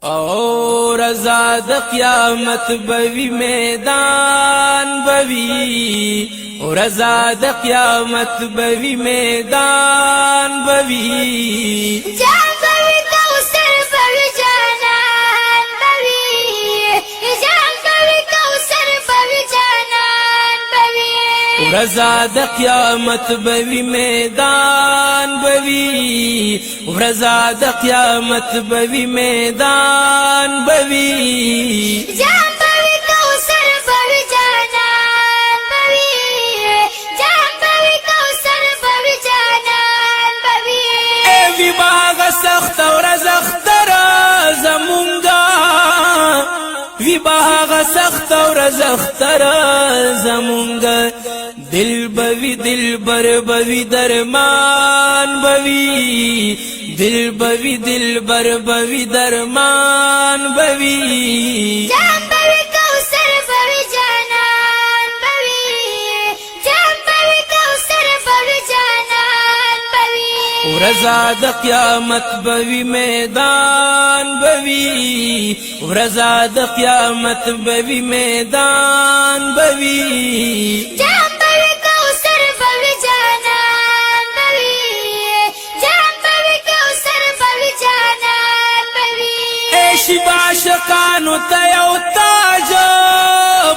اور ازاد قیامت بوی میدان بوی اور ازاد قیامت بوی میدان بوی جان بوی کوثر بوی جانان بوی جان بوی کوثر بوی جانان بوی اور ازاد قیامت بوی میدان بوی اور ازاد قیامت بوی میدان بوی جان بوی کوثر بوی جانان بوی جان بوی کوثر بوی جانان بوی وی باغ سخت اور زختر زمونگا وی باغ سخت اور زختر زمونگا دل بوی دل بر بوی درمان بوی دل بوی دل بر بوی درمان بوی جان بوی کوثر بوی جانان بوی جان بوی کوثر بوی جانان بوی اور ازاد قیامت بوی میدان بوی اور ازاد قیامت بوی میدان بوی جان بوی کوثر بوی جانان بوی جان بوی کوثر بوی جانان بوی ایشی باشقانو تیو تاج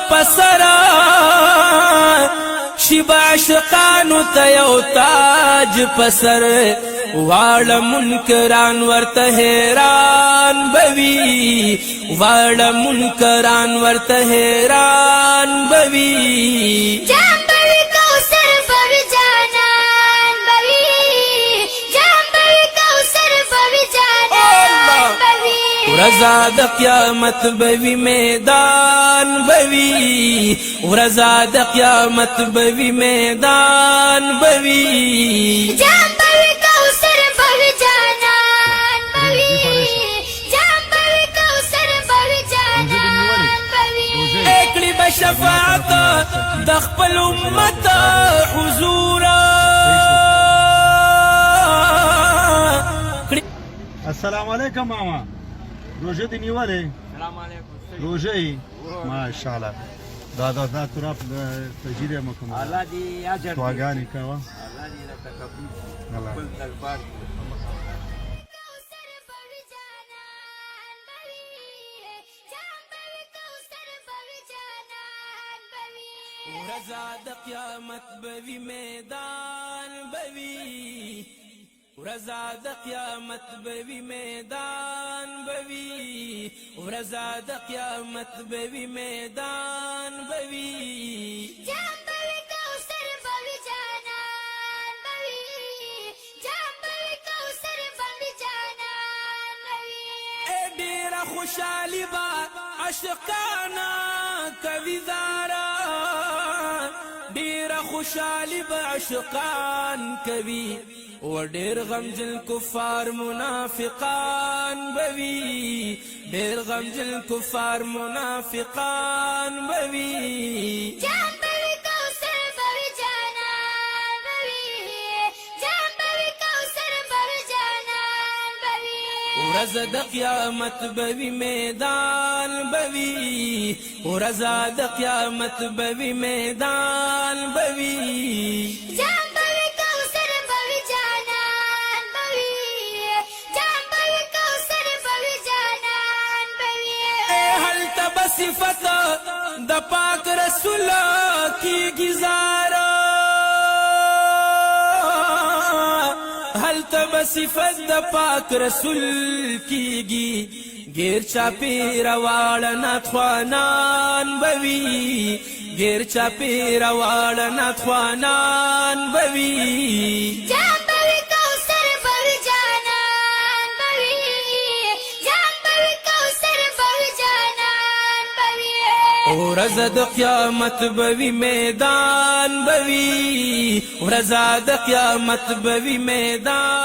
پسرا شی باشقانو تیو تاج پسر واړه منکران ورته حیران بوي واړه منکران ورته حیران بوي جان بوی کوثر بوی جانان بوی جان بوي کوثر بوی جانان بوی اور ازاد قیامت بوی میدان بوی اور ازاد قیامت بوی میدان بوی جان بوی کوثر بوی جانان بوی جان بوی کوثر بوی جانان بوی اکڑی بشفاعت د خپل امت حضورا السلام علیکم ماما روژه دی نیولې السلام علیکم روژه یې ماشاءالله دا طرف تجربه مکم الله دې اجر دعاګانې کوه الله دې راته قبول الله. خپل دربار کوثر بوی جانان بوی جان بوی کوثر بوی جانان بوی اور ازاد قیامت بوی میدان بوی اور ازاد قیامت بوی میدان بوی اور ازاد قیامت بوی میدان بوی جان بوی کوثر بوی جانان بوی جان بوی کوثر بوی جانان بوی ډیره خوشحالي با عاشقانا کوي زارا ډیره خوشحالي با عاشقان کوي و ډیر غمجن کفار منافقان بوي ډیر غمجن کفار منافقان بوي جان بوی کوثر بوی جانان بوی جان بوی کوثر بوی جانان بوی ورځ د قیامت بوی میدان بوی ورځ د قیامت بوی میدان بوی جان بوی کوثر بوی جانان بوی جان بوی کوثر بوی جانان بوی هلته به صفت د پاک رسول کی گزارا هلته به صفت د پاک رسول کیږي غیر چاپی رواړه ناتوانان بوي غیر چاپی رواړه ناتوانان بوي جان بوی کوثر بوی جانان بوی جان بوی کوثر بوی جانان بوی ورځ د قیامت بوی میدان بوی ورځ د قیامت بوی میدان